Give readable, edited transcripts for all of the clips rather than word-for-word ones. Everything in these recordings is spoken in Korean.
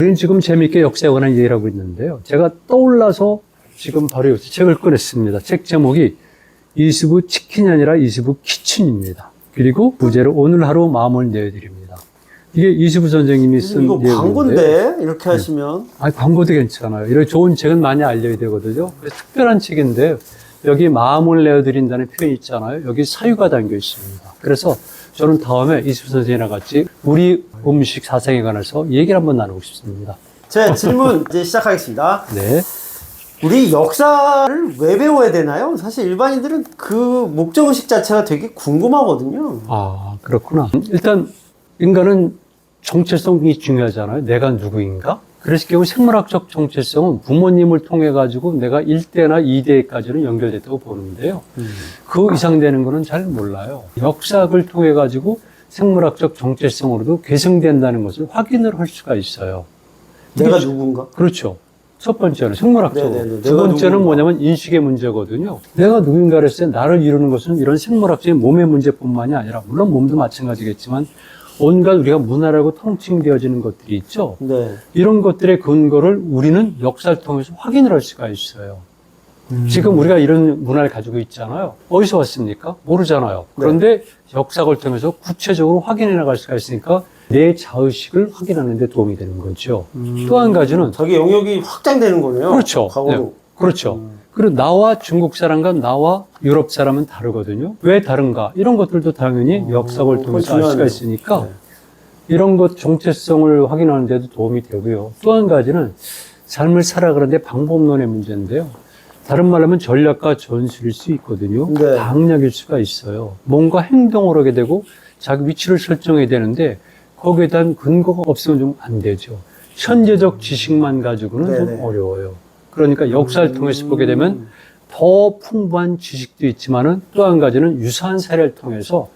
우리는 지금 재미있게 역사에 관한 얘기를 하고 있는데요. 제가 떠올라서 지금 바로 책을 꺼냈습니다. 책 제목이 이수부 치킨이 아니라 이수부 키친입니다. 그리고 부제로 오늘 하루 마음을 내어드립니다. 이게 이수부 선생님이 쓴 이거 광고인데 이렇게 하시면 아니, 광고도 괜찮아요. 이런 좋은 책은 많이 알려야 되거든요. 그래서 특별한 책인데 여기 마음을 내어드린다는 표현이 있잖아요. 여기 사유가 담겨 있습니다. 그래서 저는 다음에 이수부 선생님이랑 같이 우리 음식 사상에 관해서 얘기를 한번 나누고 싶습니다. 제 질문 이제 시작하겠습니다. 네. 우리 역사를 왜 배워야 되나요? 사실 일반인들은 그 목적의식 자체가 되게 궁금하거든요. 아, 그렇구나. 일단 인간은 정체성이 중요하잖아요. 내가 누구인가? 그래서 결국 생물학적 정체성은 부모님을 통해 가지고 내가 1대나 2대까지는 연결됐다고 보는데요. 그 이상 되는 거는 잘 몰라요. 역사학을 통해 가지고 생물학적 정체성으로도 계승된다는 것을 확인을 할 수가 있어요. 내가 누군가? 그렇죠. 첫 번째는 생물학적으로. 네네네. 두 번째는 누군가. 뭐냐면 인식의 문제거든요. 내가 누군가를 했을 때 나를 이루는 것은 이런 생물학적인 몸의 문제뿐만이 아니라 물론 몸도 마찬가지겠지만 온갖 우리가 문화라고 통칭되어지는 것들이 있죠. 네. 이런 것들의 근거를 우리는 역사를 통해서 확인을 할 수가 있어요. 지금 우리가 이런 문화를 가지고 있잖아요. 어디서 왔습니까? 모르잖아요. 그런데 역사를 통해서 구체적으로 확인해 나갈 수가 있으니까 내 자의식을 확인하는 데 도움이 되는 거죠. 또 한 가지는 자기 영역이 확장되는 거네요. 그렇죠. 과거로. 네, 그렇죠. 그리고 나와 중국 사람과 나와 유럽 사람은 다르거든요. 왜 다른가? 이런 것들도 당연히 역사를 통해서 알 수가 있으니까 네. 이런 것 정체성을 확인하는 데도 도움이 되고요. 또 한 가지는 삶을 살아가는데 방법론의 문제인데요. 다른 말로 하면 전략과 전술일 수 있거든요. 네. 방략일 수가 있어요. 뭔가 행동을 하게 되고 자기 위치를 설정해야 되는데 거기에 대한 근거가 없으면 좀 안 되죠. 현재적 지식만 가지고는 네네. 좀 어려워요. 그러니까 역사를 통해서 보게 되면 더 풍부한 지식도 있지만은 또 한 가지는 유사한 사례를 통해서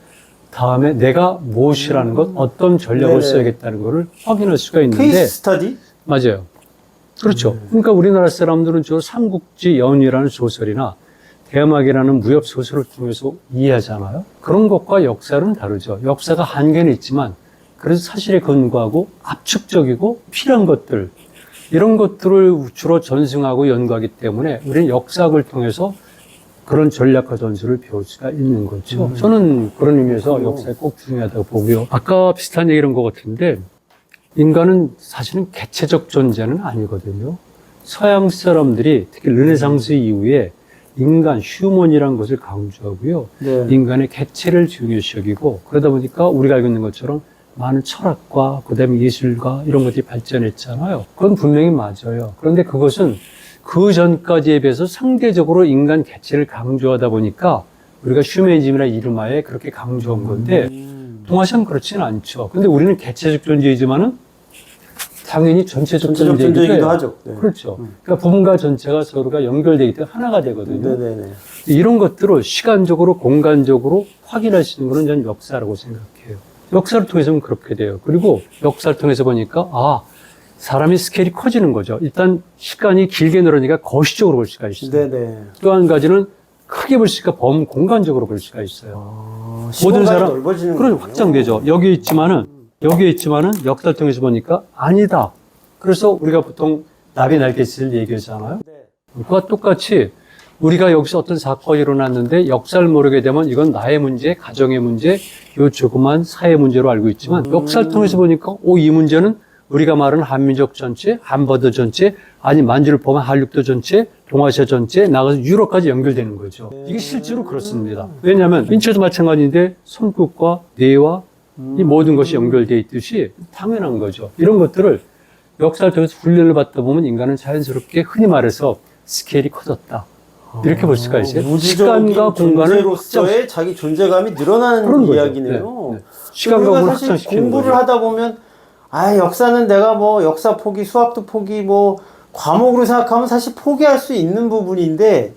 다음에 내가 무엇이라는 것, 어떤 전략을 네네. 써야겠다는 것을 확인할 수가 있는데 케이스 스터디? 맞아요. 그렇죠. 그러니까 우리나라 사람들은 주로 삼국지 연의라는 소설이나 대마계라는 무협 소설을 통해서 이해하잖아요. 그런 것과 역사는 다르죠. 역사가 한계는 있지만 그래서 사실에 근거하고 압축적이고 필요한 것들 이런 것들을 주로 전승하고 연구하기 때문에 우리는 역사학을 통해서 그런 전략과 전술을 배울 수가 있는 거죠. 저는 그런 의미에서 역사가 꼭 중요하다고 보고요. 아까 비슷한 얘기를 한 것 같은데 인간은 사실은 개체적 존재는 아니거든요. 서양 사람들이 특히 르네상스 이후에 인간, 휴먼이라는 것을 강조하고요. 네. 인간의 개체를 중요시 여기고 그러다 보니까 우리가 알고 있는 것처럼 많은 철학과 그다음에 예술과 이런 것들이 발전했잖아요. 그건 분명히 맞아요. 그런데 그것은 그 전까지에 비해서 상대적으로 인간 개체를 강조하다 보니까 우리가 휴머니즘이라 이름하에 그렇게 강조한 건데 동아시아는 그렇지는 않죠. 근데 우리는 개체적 존재이지만은 당연히 전체적 존재이기도 하죠. 네. 그렇죠. 그러니까 부분과 전체가 서로가 연결되기 때문에 하나가 되거든요. 네네네. 이런 것들을 시간적으로 공간적으로 확인할 수 있는 것은 저는 역사라고 생각해요. 역사를 통해서는 그렇게 돼요. 그리고 역사를 통해서 보니까 사람이 스케일이 커지는 거죠. 일단 시간이 길게 늘어나니까 거시적으로 볼 수가 있어요. 네네. 또 한 가지는 크게 볼 수가 범공간적으로 볼 수가 있어요. 모든 사람 넓어지는 그런 거군요. 확장되죠. 여기에 있지만은 역사를 통해서 보니까 아니다. 그래서 우리가 보통 나비 날갯짓을 얘기하잖아요. 네. 그와 똑같이 우리가 여기서 어떤 사건이 일어났는데 역사를 모르게 되면 이건 나의 문제, 가정의 문제, 요 조그만 사회 문제로 알고 있지만 역사를 통해서 보니까 이 문제는 우리가 말하는 한민족 전체, 한반도 전체, 아니 만주를 포함한 한육도 전체, 동아시아 전체, 나가서 유럽까지 연결되는 거죠. 이게 실제로 그렇습니다. 왜냐하면 인체도 마찬가지인데 손끝과 뇌와 이 모든 것이 연결되어 있듯이 당연한 거죠. 이런 것들을 역사를 통해서 훈련을 받다 보면 인간은 자연스럽게 흔히 말해서 스케일이 커졌다. 이렇게 볼 수가 있어요. 시간과 공간을 존재로서의 자기 존재감이 늘어나는 그런 거죠. 이야기네요. 네. 시간과 우리가 공간을 사실 확장시키는 공부를 거죠. 하다 보면 역사는 내가 뭐 역사 포기, 수학도 포기, 뭐 과목으로 생각하면 사실 포기할 수 있는 부분인데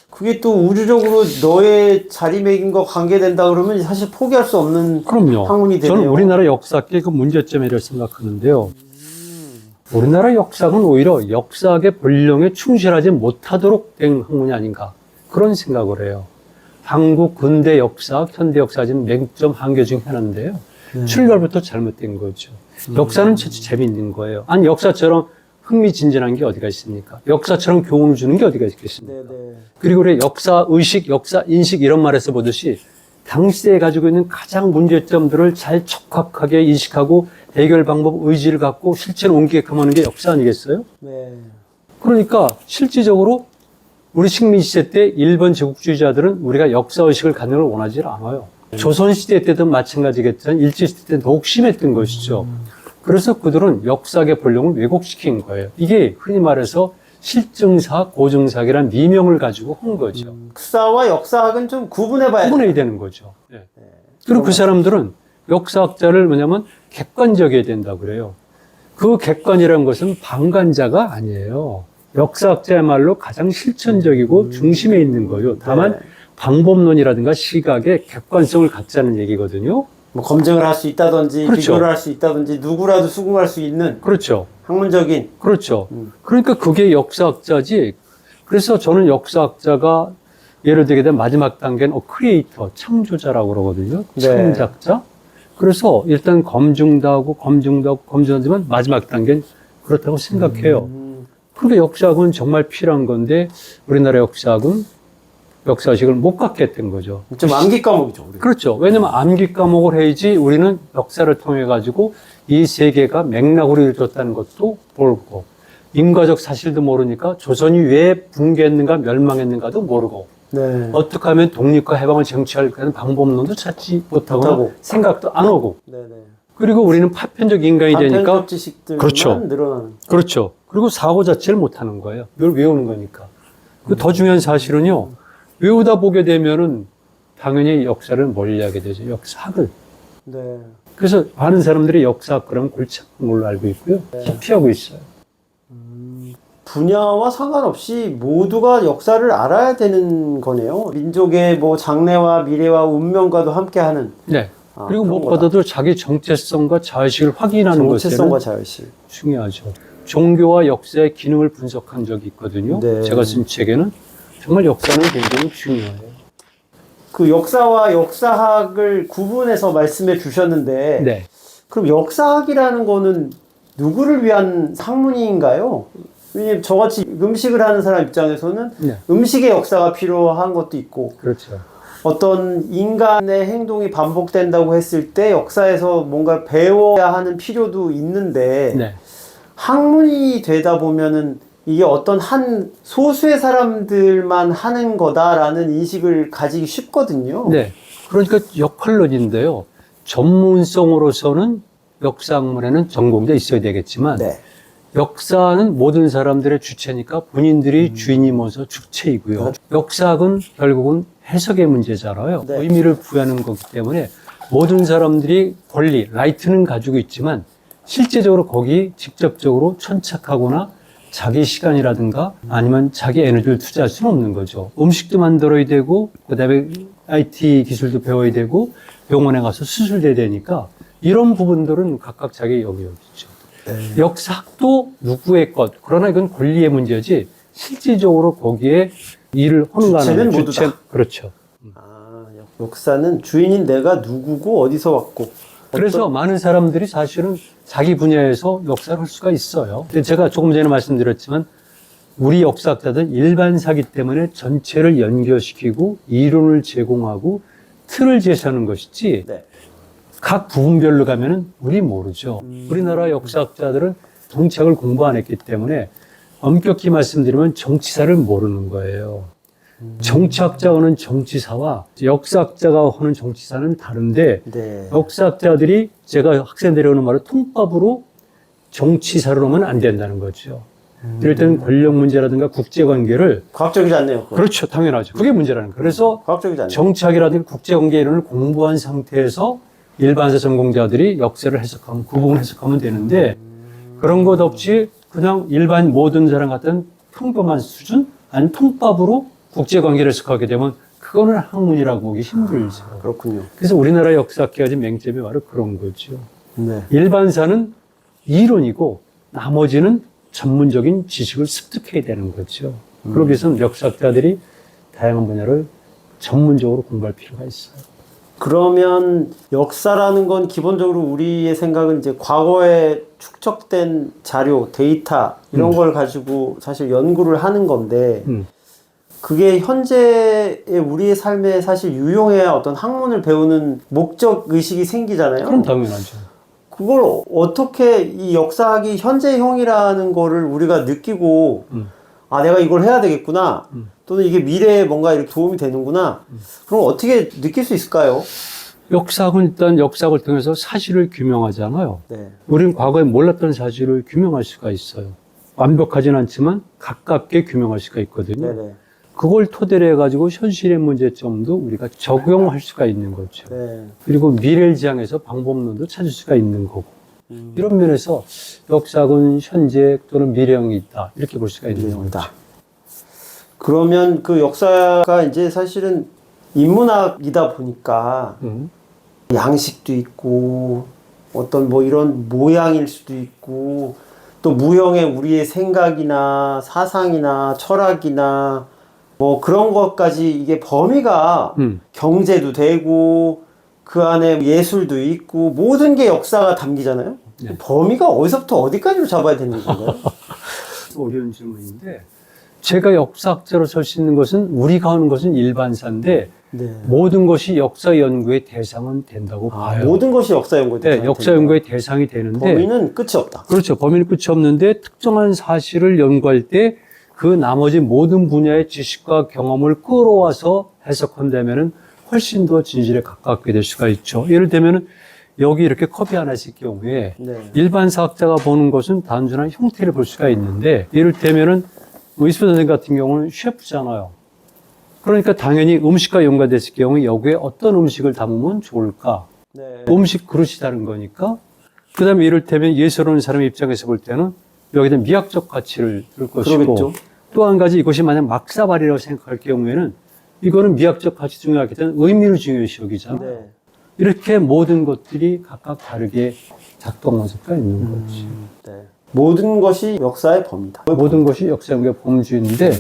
그게 또 우주적으로 너의 자리매김과 관계된다 그러면 사실 포기할 수 없는 그럼요. 학문이 되네요. 저는 우리나라 역사학의 그 문제점이라고 생각하는데요. 우리나라 역사학은 오히려 역사학의 본령에 충실하지 못하도록 된 학문이 아닌가 그런 생각을 해요. 한국 근대 역사학, 현대 역사학 지금 맹점 한계 중 하나인데요. 출발부터 잘못된 거죠. 역사는 진짜 재미있는 거예요. 아니, 역사처럼 흥미진진한 게 어디가 있습니까? 역사처럼 교훈을 주는 게 어디가 있겠습니까? 네네. 그리고 우리 역사 의식, 역사 인식 이런 말에서 보듯이 당시에 가지고 있는 가장 문제점들을 잘 적합하게 인식하고 해결 방법, 의지를 갖고 실체로 옮기게끔 하는 게 역사 아니겠어요? 네. 그러니까 실질적으로 우리 식민시대 때 일본 제국주의자들은 우리가 역사의식을 갖는 걸 원하지 않아요. 조선시대 때도 마찬가지겠지만 일제시대 때는 더욱 심했던 것이죠. 그래서 그들은 역사학의 본령을 왜곡시킨 거예요. 이게 흔히 말해서 실증사, 고증사학이라는 미명을 가지고 한 거죠. 역사와 역사학은 좀 구분해봐야 돼요. 구분해야 되는 거죠. 네. 그리고 그 사람들은 역사학자를 뭐냐면 객관적이어야 된다고 그래요. 그 객관이라는 것은 방관자가 아니에요. 역사학자야말로 가장 실천적이고 중심에 있는 거죠. 다만 네. 방법론이라든가 시각에 객관성을 갖자는 얘기거든요. 뭐 검증을 할 수 있다든지 그렇죠. 비교를 할 수 있다든지 누구라도 수긍할 수 있는 그렇죠. 학문적인. 그렇죠. 그러니까 그게 역사학자지. 그래서 저는 역사학자가 예를 들게 되면 마지막 단계는 크리에이터, 창조자라고 그러거든요. 네. 창작자. 그래서 일단 검증도 하고 검증하지만 마지막 단계는 그렇다고 생각해요. 그러니까 역사학은 정말 필요한 건데 우리나라 역사학은 역사의식을 못 갖게 했던 거죠. 좀 암기 과목이죠. 우리. 그렇죠. 왜냐면 암기 과목을 해야지 우리는 역사를 통해 가지고 이 세계가 맥락으로 이루어졌다는 것도 모르고 인과적 사실도 모르니까 조선이 왜 붕괴했는가 멸망했는가도 모르고 네. 어떻게 하면 독립과 해방을 쟁취할 그런 방법론도 찾지 못하거나 못하고. 생각도 안 오고 네네. 그리고 우리는 파편적 인간이 되니까 단편적 지식들만 그렇죠. 늘어나는. 그렇죠. 그리고 사고 자체를 못하는 거예요. 이걸 외우는 거니까. 더 중요한 사실은요. 외우다 보게 되면은 당연히 역사를 멀리하게 되죠. 역사학을. 네. 그래서 많은 사람들이 역사학 그러면 골치 아픈 걸로 알고 있고요. 피하고 있어요. 분야와 상관없이 모두가 역사를 알아야 되는 거네요. 민족의 뭐 장래와 미래와 운명과도 함께하는. 네. 그리고 그런 무엇보다도 자기 정체성과 자의식을 확인하는 정체성과 것이 자유식. 중요하죠. 종교와 역사의 기능을 분석한 적이 있거든요. 네. 제가 쓴 책에는 정말 역사는 굉장히 중요해요. 그 역사와 역사학을 구분해서 말씀해 주셨는데, 네. 그럼 역사학이라는 거는 누구를 위한 학문인가요? 왜냐면 저같이 음식을 하는 사람 입장에서는 네. 음식의 역사가 필요한 것도 있고, 그렇죠. 어떤 인간의 행동이 반복된다고 했을 때 역사에서 뭔가 배워야 하는 필요도 있는데, 네. 학문이 되다 보면은 이게 어떤 한 소수의 사람들만 하는 거다라는 인식을 가지기 쉽거든요. 네. 그러니까 역할론인데요. 전문성으로서는 역사학문에는 전공자 있어야 되겠지만 네. 역사는 모든 사람들의 주체니까 본인들이 주인이면서 주체이고요. 역사학은 결국은 해석의 문제잖아요. 네. 의미를 부여하는 거기 때문에 모든 사람들이 권리, 라이트는 가지고 있지만 실제적으로 거기 직접적으로 천착하거나 자기 시간이라든가 아니면 자기 에너지를 투자할 수는 없는 거죠. 음식도 만들어야 되고 그다음에 IT 기술도 배워야 되고 병원에 가서 수술돼야 되니까 이런 부분들은 각각 자기 영역이죠. 네. 역사학도 누구의 것. 그러나 이건 권리의 문제지 실질적으로 거기에 일을 하는가 주체는 하는 모두다. 그렇죠. 아, 역사는 주인인 내가 누구고 어디서 왔고. 그래서 많은 사람들이 사실은 자기 분야에서 역사를 할 수가 있어요. 근데 제가 조금 전에 말씀드렸지만 우리 역사학자들은 일반사기 때문에 전체를 연결시키고 이론을 제공하고 틀을 제시하는 것이지 네. 각 부분별로 가면은 우리 모르죠. 우리나라 역사학자들은 정책을 공부 안 했기 때문에 엄격히 말씀드리면 정치사를 모르는 거예요. 정치학자가 하는 정치사와 역사학자가 하는 정치사는 다른데 네. 역사학자들이 제가 학생들이 하는 말을 통밥으로 정치사를 하면 안 된다는 거죠. 이럴 때는 권력 문제라든가 국제관계를 과학적이지 않네요. 그거. 그렇죠. 당연하죠. 그게 문제라는 거예요. 그래서 과학적이지 않네요. 정치학이라든가 국제관계 이론을 공부한 상태에서 일반사 전공자들이 역사를 해석하면 그 부분을 해석하면 되는데 그런 것 없이 그냥 일반 모든 사람 같은 평범한 수준 아니면 통밥으로 국제관계를 해석하게 되면 그거는 학문이라고 보기 힘들죠. 그렇군요. 그래서 우리나라 역사학계가 가진 맹점이 바로 그런 거죠. 네. 일반사는 이론이고 나머지는 전문적인 지식을 습득해야 되는 거죠. 그러기 위해서는 역사학자들이 다양한 분야를 전문적으로 공부할 필요가 있어요. 그러면 역사라는 건 기본적으로 우리의 생각은 이제 과거에 축적된 자료, 데이터 이런 걸 가지고 사실 연구를 하는 건데 그게 현재의 우리의 삶에 사실 유용해야 어떤 학문을 배우는 목적 의식이 생기잖아요. 그럼 당연하죠. 그걸 어떻게 이 역사학이 현재형이라는 거를 우리가 느끼고 아 내가 이걸 해야 되겠구나 또는 이게 미래에 뭔가 이렇게 도움이 되는구나 그럼 어떻게 느낄 수 있을까요? 역사학은 일단 역사학을 통해서 사실을 규명하잖아요. 네. 우리는 과거에 몰랐던 사실을 규명할 수가 있어요. 완벽하진 않지만 가깝게 규명할 수가 있거든요. 네네. 그걸 토대로 해가지고 현실의 문제점도 우리가 적용할 수가 있는 거죠. 네. 그리고 미래를 지향해서 방법론도 찾을 수가 있는 거고. 이런 면에서 역사학은 현재 또는 미래형이 있다. 이렇게 볼 수가 있는 거죠. 그러면 그 역사가 이제 사실은 인문학이다 보니까 양식도 있고 어떤 뭐 이런 모양일 수도 있고 또 무형의 우리의 생각이나 사상이나 철학이나 뭐 그런 것까지 이게 범위가 경제도 되고 그 안에 예술도 있고 모든 게 역사가 담기잖아요. 네. 범위가 어디서부터 어디까지로 잡아야 되는 건가요? 어려운 질문인데 제가 역사학자로 설 수 있는 것은 우리가 하는 것은 일반사인데 네. 모든 것이 역사 연구의 대상은 된다고 봐요. 모든 것이 역사 연구의 네, 대상이 역사 된다. 연구의 대상이 되는데 범위는 끝이 없다. 그렇죠. 범위는 끝이 없는데 특정한 사실을 연구할 때 그 나머지 모든 분야의 지식과 경험을 끌어와서 해석한다면은 훨씬 더 진실에 가깝게 될 수가 있죠. 예를 들면은 여기 이렇게 컵이 하나 있을 경우에 네. 일반 사학자가 보는 것은 단순한 형태를 볼 수가 있는데 이를테면은 이스프 선생님 같은 경우는 셰프잖아요. 그러니까 당연히 음식과 연관됐을 경우에 여기에 어떤 음식을 담으면 좋을까? 네. 음식 그릇이 다른 거니까. 그 다음에 이를테면 예술하는 사람의 입장에서 볼 때는 여기다 미학적 가치를 둘 것이고 그러겠죠. 또 한 가지 이것이 만약 막사발이라고 생각할 경우에는 이거는 미학적 가치 중요하기 때문에 의미를 중요시 여기잖아요. 네. 이렇게 모든 것들이 각각 다르게 작동할 수가 있는 거지. 네. 모든 것이 역사의 범위다. 모든 것이 역사 연구의 범주인데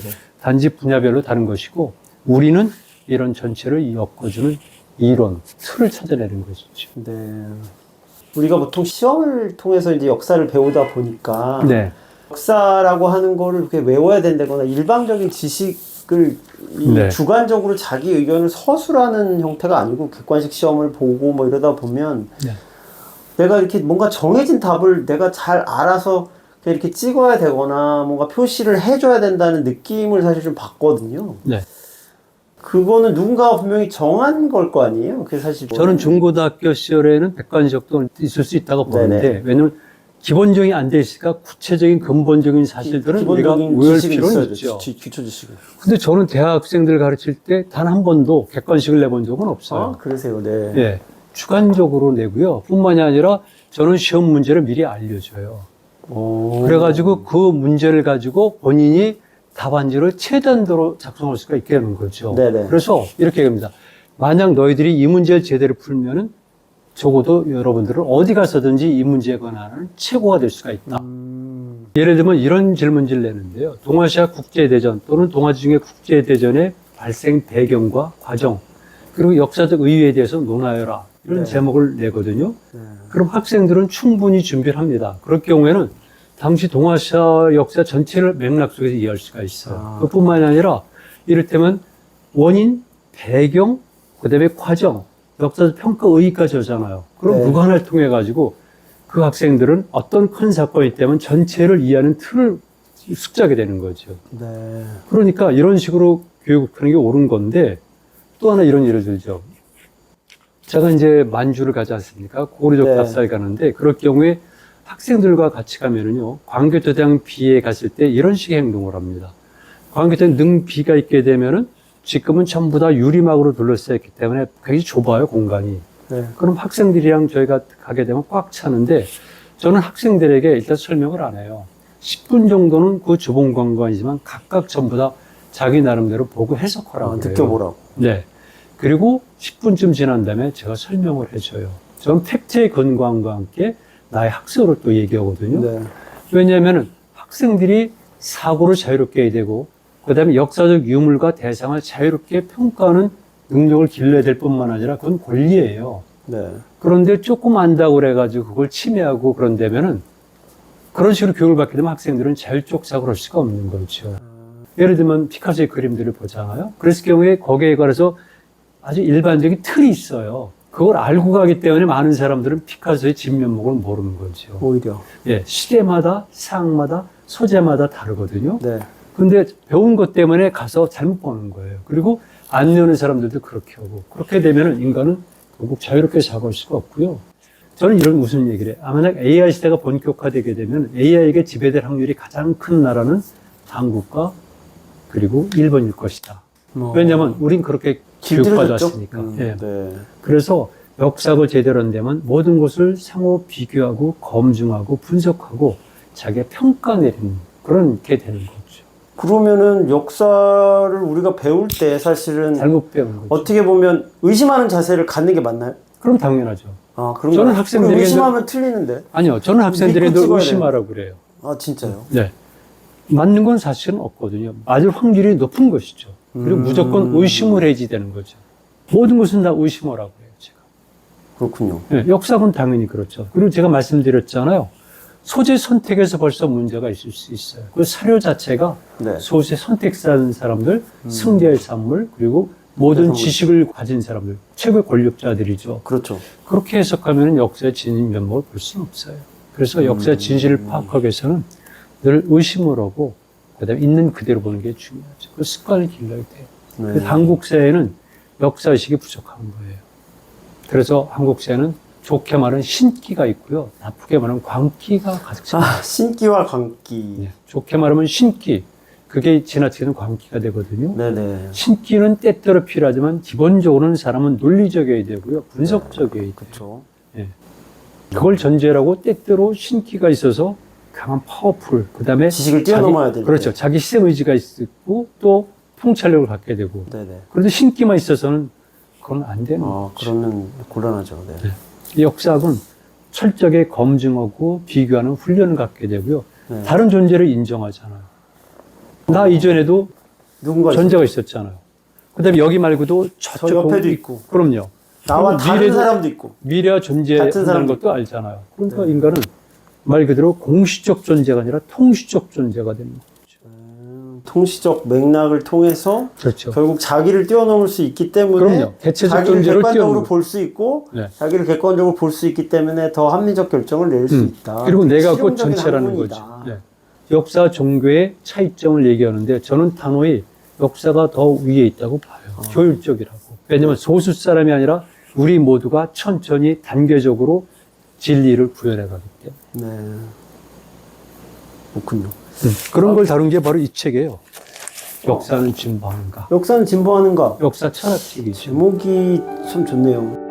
단지 분야별로 다른 것이고 우리는 이런 전체를 엮어주는 이론, 틀을 찾아내는 것이죠. 네. 우리가 보통 시험을 통해서 이제 역사를 배우다 보니까 네. 역사라고 하는 거를 그렇게 외워야 된다거나 일방적인 지식을 이 네. 주관적으로 자기 의견을 서술하는 형태가 아니고 객관식 시험을 보고 뭐 이러다 보면 네. 내가 이렇게 뭔가 정해진 답을 내가 잘 알아서 그냥 이렇게 찍어야 되거나 뭔가 표시를 해줘야 된다는 느낌을 사실 좀 받거든요. 네. 그거는 누군가가 분명히 정한 걸 거 아니에요? 그게 사실 저는 중고등학교 시절에는 백관식도 있을 수 있다고 보는데 네네. 왜냐하면 기본적이 안 돼 있으니까 구체적인 근본적인 사실들은 우리가 기본적인 외울 지식이 필요는 있어야죠. 있죠. 기초 지식이. 근데 저는 대학생들 가르칠 때 단 한 번도 객관식을 내본 적은 없어요. 아, 그러세요. 네. 예, 주관적으로 내고요. 뿐만이 아니라 저는 시험 문제를 미리 알려줘요. 오. 그래가지고 그 문제를 가지고 본인이 답안지를 최단도로 작성할 수가 있게 하는 거죠. 네네. 그래서 이렇게 얘기합니다. 만약 너희들이 이 문제를 제대로 풀면은 적어도 여러분들은 어디 가서든지 이 문제에 관한 최고가 될 수가 있다. 예를 들면 이런 질문지를 내는데요. 동아시아 국제대전 또는 동아지 중의 국제대전의 발생 배경과 과정 그리고 역사적 의의에 대해서 논하여라. 이런 네. 제목을 내거든요. 네. 그럼 학생들은 충분히 준비를 합니다. 그럴 경우에는 당시 동아시아 역사 전체를 맥락 속에서 이해할 수가 있어요. 아. 그뿐만이 아니라 이를테면 원인, 배경, 그 다음에 과정, 역사적 평가 의의까지 하잖아요. 그럼 네. 무관을 통해 가지고 그 학생들은 어떤 큰 사건이 있다면 전체를 이해하는 틀을 숙지하게 되는 거죠. 네. 그러니까 이런 식으로 교육하는 게 옳은 건데 또 하나 이런 예를 들죠. 제가 이제 만주를 가지 않습니까? 고려적 네. 답사에 가는데 그럴 경우에 학생들과 같이 가면은요, 광교토대왕 비에 갔을 때 이런 식의 행동을 합니다. 광교토대왕 능비가 있게 되면은 지금은 전부 다 유리막으로 둘러싸여 있기 때문에 굉장히 좁아요, 공간이. 네. 그럼 학생들이랑 저희가 가게 되면 꽉 차는데 저는 학생들에게 일단 설명을 안 해요. 10분 정도는 그 좁은 공간이지만 각각 전부 다 자기 나름대로 보고 해석하라고 그래요. 느껴보라고. 네. 그리고 10분쯤 지난 다음에 제가 설명을 해줘요. 저는 팩트의 근거함과 함께 나의 학설을 또 얘기하거든요. 네. 왜냐하면 학생들이 사고를 자유롭게 해야 되고 그 다음에 역사적 유물과 대상을 자유롭게 평가하는 능력을 길러야 될 뿐만 아니라 그건 권리예요. 네. 그런데 조금 안다고 그래가지고 그걸 침해하고 그런다면은 그런 식으로 교육을 받게 되면 학생들은 자율적 사고를 할 수가 없는 거죠. 예를 들면 피카소의 그림들을 보잖아요. 그랬을 경우에 거기에 관해서 아주 일반적인 틀이 있어요. 그걸 알고 가기 때문에 많은 사람들은 피카소의 진면목을 모르는 거죠. 오히려. 예, 시대마다, 상마다, 소재마다 다르거든요. 네. 근데 배운 것 때문에 가서 잘못 보는 거예요. 그리고 안 배우는 사람들도 그렇게 하고. 그렇게 되면 인간은 결국 자유롭게 사고할 수가 없고요. 저는 이런 무슨 얘기를 해요. 만약 AI 시대가 본격화되게 되면 AI에게 지배될 확률이 가장 큰 나라는 한국과 그리고 일본일 것이다. 왜냐하면 우린 그렇게 교육받았으니까. 예. 네. 그래서 역사학을 제대로 한다면 모든 것을 상호 비교하고 검증하고 분석하고 자기가 평가 내리는 그런 게 되는 거죠. 그러면은 역사를 우리가 배울 때 사실은 잘못 배운 거죠. 어떻게 보면 의심하는 자세를 갖는 게 맞나요? 그럼 당연하죠. 아, 그런 저는 거. 학생들에게 의심하면 틀리는데. 아니요. 저는 학생들에게 믿고 찍어야 의심하라고 그래요. 아, 진짜요? 네. 맞는 건 사실은 없거든요. 맞을 확률이 높은 것이죠. 그리고 무조건 의심을 해야지 되는 거죠. 모든 것은 다 의심하라고 해요, 제가. 그렇군요. 네, 역사는 당연히 그렇죠. 그리고 제가 말씀드렸잖아요. 소재 선택에서 벌써 문제가 있을 수 있어요. 그 사료 자체가 네. 소재 선택한 사람들, 승자의 산물, 그리고 모든 지식을 가진 사람들, 최고의 권력자들이죠. 그렇죠. 그렇게 해석하면 역사의 진인 면목을 볼 수는 없어요. 그래서 역사의 진실을 파악하기 위해서는 늘 의심을 하고, 그 다음에 있는 그대로 보는 게 중요하죠. 그 습관을 길러야 돼요. 네. 그래서 한국 사회는 역사의식이 부족한 거예요. 그래서 한국 사회는 좋게 말하면 신기가 있고요. 나쁘게 말하면 광기가 가득 차. 아, 신기와 광기. 네. 좋게 말하면 신기. 그게 지나치게는 광기가 되거든요. 네네. 신기는 때때로 필요하지만 기본적으로는 사람은 논리적이어야 되고요. 분석적이어야 돼요. 그렇죠. 예. 그걸 전제라고 때때로 신기가 있어서 강한 파워풀, 그 다음에 지식을 뛰어넘어야 될 때. 그렇죠. 자기 희생의지가 있고 또 통찰력을 갖게 되고. 네네. 그런데 신기만 있어서는 그건 안 되는 아, 거죠. 그러면 곤란하죠. 네. 이 역사학은 철저하게 검증하고 비교하는 훈련을 갖게 되고요. 네. 다른 존재를 인정하잖아요. 나 이전에도 누군가 존재가 있었잖아요. 그 다음에 여기 말고도 저 저쪽 옆에도 있고. 그럼요. 나와 그리고 다른 사람도 있고. 미래와 같은 존재한다는 사람도 것도 알잖아요. 그러니까 네. 인간은 말 그대로 공시적 존재가 아니라 통시적 존재가 되는 거죠. 통시적 맥락을 통해서 그렇죠. 결국 자기를 뛰어넘을 수 있기 때문에 그럼요. 개체적 자기를 존재를 객관적으로 뛰어넘는 볼 수 있고 네. 자기를 객관적으로 볼 수 있기 때문에 더 합리적 결정을 낼 수 있다. 그리고 내가 곧 실용적인 전체라는 학문이다. 거죠. 네. 역사 종교의 차이점을 얘기하는데 저는 단호히 역사가 더 위에 있다고 봐요. 효율적이라고. 왜냐하면 소수 사람이 아니라 우리 모두가 천천히 단계적으로 진리를 구현해가기 때문에. 네. 그렇군요. 그런 걸 다룬 게 바로 이 책이에요. 역사는 진보하는가. 역사는 진보하는가? 역사 철학책이죠. 제목이 참 좋네요.